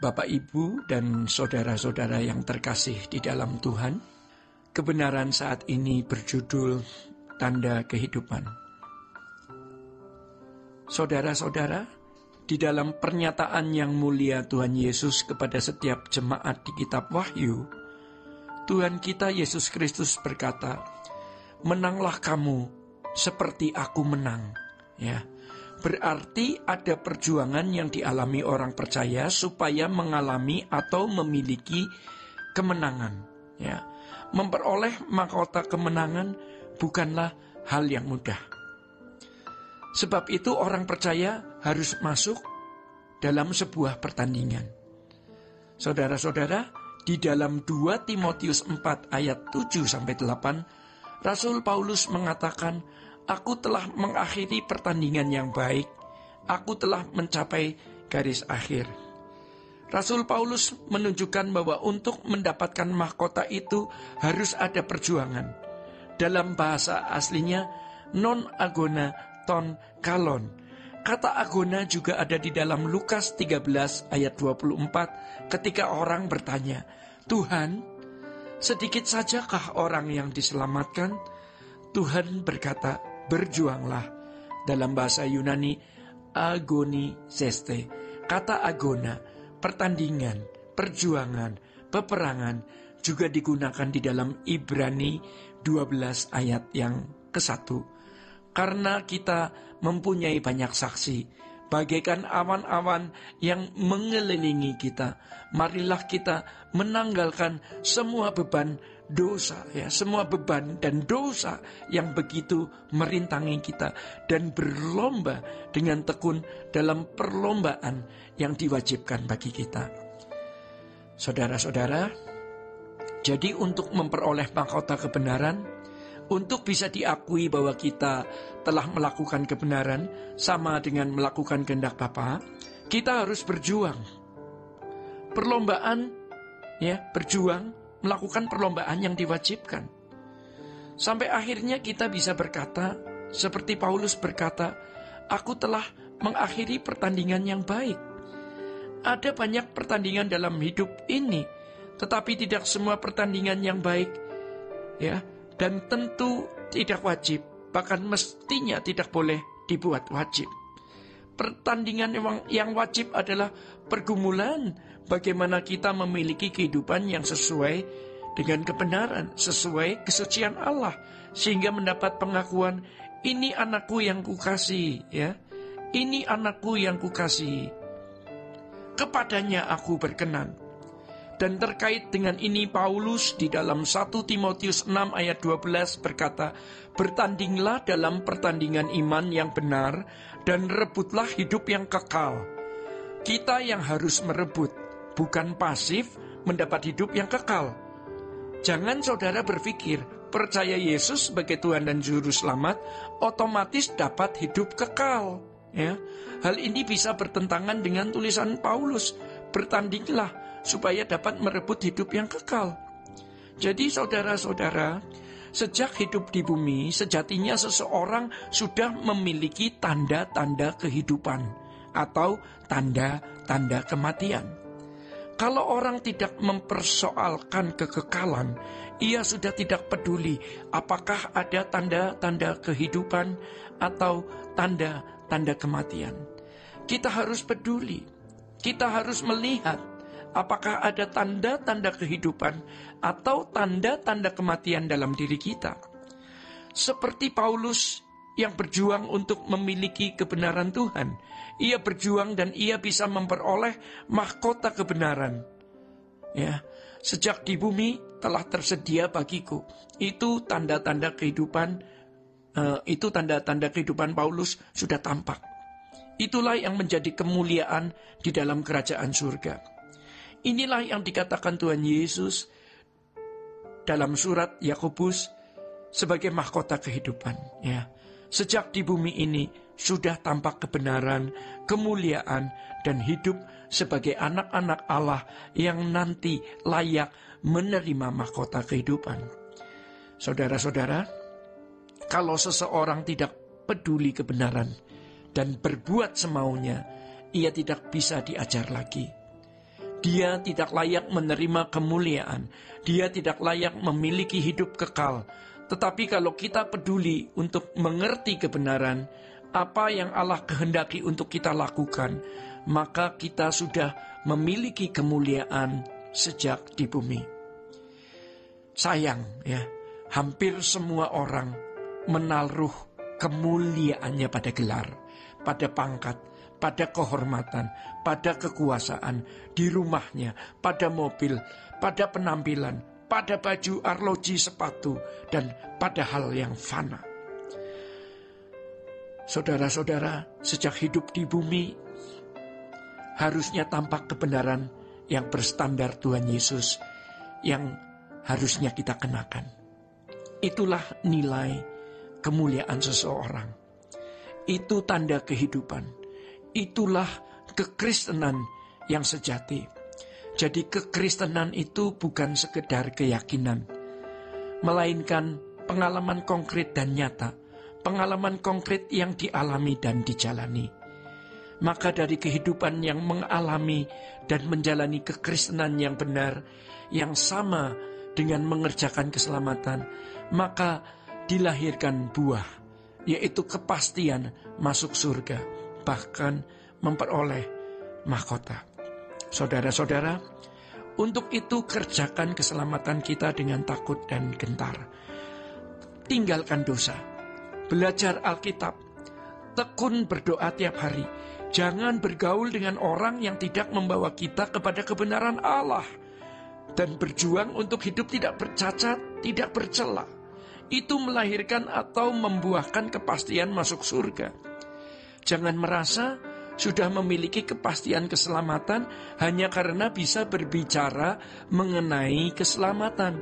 Bapak, Ibu, dan saudara-saudara yang terkasih di dalam Tuhan, kebenaran saat ini berjudul Tanda Kehidupan. Saudara-saudara, di dalam pernyataan yang mulia Tuhan Yesus kepada setiap jemaat di kitab Wahyu, Tuhan kita Yesus Kristus berkata, "Menanglah kamu seperti aku menang." Ya. Berarti ada perjuangan yang dialami orang percaya supaya mengalami atau memiliki kemenangan. Ya. Memperoleh mahkota kemenangan bukanlah hal yang mudah. Sebab itu orang percaya harus masuk dalam sebuah pertandingan. Saudara-saudara, di dalam 2 Timotius 4 ayat 7-8, Rasul Paulus mengatakan, "Aku telah mengakhiri pertandingan yang baik, aku telah mencapai garis akhir." Rasul Paulus menunjukkan bahwa untuk mendapatkan mahkota itu harus ada perjuangan. Dalam bahasa aslinya, non agona ton kalon. Kata agona juga ada di dalam Lukas 13 ayat 24 ketika orang bertanya, "Tuhan, sedikit sajakah orang yang diselamatkan?" Tuhan berkata, "Berjuanglah." Dalam bahasa Yunani, agoni zeste. Kata agona, pertandingan, perjuangan, peperangan, juga digunakan di dalam Ibrani 12 ayat yang ke-1. Karena kita mempunyai banyak saksi, bagaikan awan-awan yang mengelilingi kita, marilah kita menanggalkan semua beban dosa, semua beban dan dosa yang begitu merintangi kita, dan berlomba dengan tekun dalam perlombaan yang diwajibkan bagi kita. Saudara-saudara, jadi untuk memperoleh mahkota kebenaran, untuk bisa diakui bahwa kita telah melakukan kebenaran sama dengan melakukan kehendak Bapa, kita harus berjuang. Perlombaan, berjuang, melakukan perlombaan yang diwajibkan. Sampai akhirnya kita bisa berkata, seperti Paulus berkata, "Aku telah mengakhiri pertandingan yang baik." Ada banyak pertandingan dalam hidup ini, tetapi tidak semua pertandingan yang baik, dan tentu tidak wajib, bahkan mestinya tidak boleh dibuat wajib. Pertandingan yang wajib adalah pergumulan bagaimana kita memiliki kehidupan yang sesuai dengan kebenaran, sesuai kesucian Allah, sehingga mendapat pengakuan, "Ini anakku yang kukasihi, ini anakku yang kukasihi, kepadanya aku berkenan." Dan terkait dengan ini Paulus di dalam 1 Timotius 6 ayat 12 berkata, "Bertandinglah dalam pertandingan iman yang benar dan rebutlah hidup yang kekal." Kita yang harus merebut, bukan pasif mendapat hidup yang kekal. Jangan saudara berpikir percaya Yesus sebagai Tuhan dan Juru Selamat otomatis dapat hidup kekal. Hal ini bisa bertentangan dengan tulisan Paulus, "Bertandinglah supaya dapat merebut hidup yang kekal." Jadi saudara-saudara, sejak hidup di bumi, sejatinya seseorang sudah memiliki tanda-tanda kehidupan atau tanda-tanda kematian. Kalau orang tidak mempersoalkan kekekalan, ia sudah tidak peduli apakah ada tanda-tanda kehidupan atau tanda-tanda kematian. Kita harus peduli, kita harus melihat apakah ada tanda-tanda kehidupan atau tanda-tanda kematian dalam diri kita. Seperti Paulus yang berjuang untuk memiliki kebenaran Tuhan. Ia berjuang dan ia bisa memperoleh mahkota kebenaran. Sejak di bumi telah tersedia bagiku. Itu tanda-tanda kehidupan. Itu tanda-tanda kehidupan Paulus sudah tampak. Itulah yang menjadi kemuliaan di dalam kerajaan surga. Inilah yang dikatakan Tuhan Yesus dalam surat Yakobus sebagai mahkota kehidupan. Sejak di bumi ini sudah tampak kebenaran, kemuliaan, dan hidup sebagai anak-anak Allah yang nanti layak menerima mahkota kehidupan. Saudara-saudara, kalau seseorang tidak peduli kebenaran dan berbuat semaunya, ia tidak bisa diajar lagi. Dia tidak layak menerima kemuliaan. Dia tidak layak memiliki hidup kekal. Tetapi kalau kita peduli untuk mengerti kebenaran, apa yang Allah kehendaki untuk kita lakukan, maka kita sudah memiliki kemuliaan sejak di bumi. Sayang ya, hampir semua orang menaruh kemuliaannya pada gelar, pada pangkat, pada kehormatan, pada kekuasaan, di rumahnya, pada mobil, pada penampilan, pada baju, arloji, sepatu, dan pada hal yang fana. Saudara-saudara, sejak hidup di bumi, harusnya tampak kebenaran yang berstandar Tuhan Yesus yang harusnya kita kenakan. Itulah nilai kemuliaan seseorang. Itu tanda kehidupan. Itulah kekristenan yang sejati. Jadi kekristenan itu bukan sekedar keyakinan, melainkan pengalaman konkret dan nyata. Pengalaman konkret yang dialami dan dijalani. Maka dari kehidupan yang mengalami dan menjalani kekristenan yang benar, yang sama dengan mengerjakan keselamatan, maka dilahirkan buah, yaitu kepastian masuk surga, bahkan memperoleh mahkota. Saudara-saudara, untuk itu kerjakan keselamatan kita dengan takut dan gentar. Tinggalkan dosa, belajar Alkitab, tekun berdoa tiap hari. Jangan bergaul dengan orang yang tidak membawa kita kepada kebenaran Allah. Dan berjuang untuk hidup tidak bercacat, tidak bercela. Itu melahirkan atau membuahkan kepastian masuk surga. Jangan merasa sudah memiliki kepastian keselamatan hanya karena bisa berbicara mengenai keselamatan.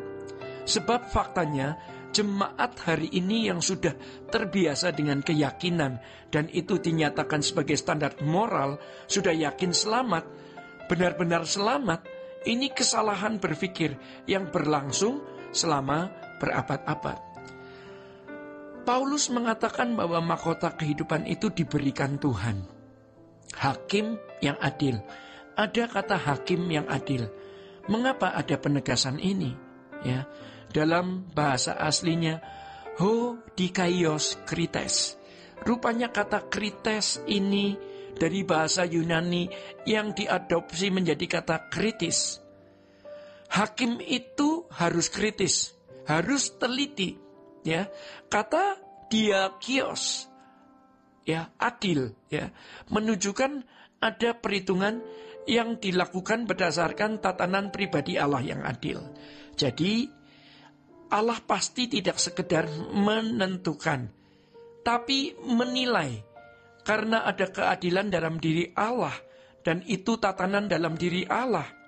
Sebab faktanya, jemaat hari ini yang sudah terbiasa dengan keyakinan dan itu dinyatakan sebagai standar moral, sudah yakin selamat, benar-benar selamat. Ini kesalahan berpikir yang berlangsung selama berabad-abad. Paulus mengatakan bahwa mahkota kehidupan itu diberikan Tuhan. Hakim yang adil. Ada kata hakim yang adil. Mengapa ada penegasan ini? Ya, dalam bahasa aslinya ho dikaios krites. Rupanya kata krites ini dari bahasa Yunani yang diadopsi menjadi kata kritis. Hakim itu harus kritis, harus teliti, ya. Kata diakios, ya, adil, ya, menunjukkan ada perhitungan yang dilakukan berdasarkan tatanan pribadi Allah yang adil. Jadi Allah pasti tidak sekedar menentukan, tapi menilai. Karena ada keadilan dalam diri Allah, dan itu tatanan dalam diri Allah.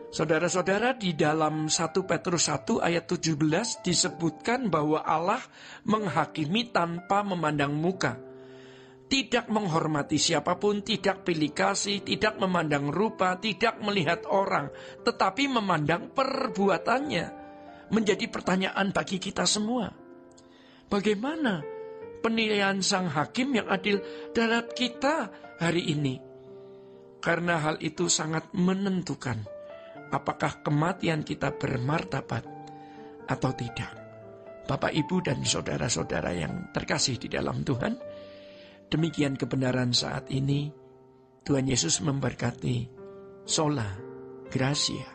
Saudara-saudara, di dalam 1 Petrus 1 ayat 17 disebutkan bahwa Allah menghakimi tanpa memandang muka. Tidak menghormati siapapun, tidak pilih kasih, tidak memandang rupa, tidak melihat orang, tetapi memandang perbuatannya. Menjadi pertanyaan bagi kita semua. Bagaimana penilaian sang hakim yang adil terhadap kita hari ini? Karena hal itu sangat menentukan apakah kematian kita bermartabat atau tidak. Bapak, Ibu, dan saudara-saudara yang terkasih di dalam Tuhan, demikian kebenaran saat ini. Tuhan Yesus memberkati. Sola Gracia.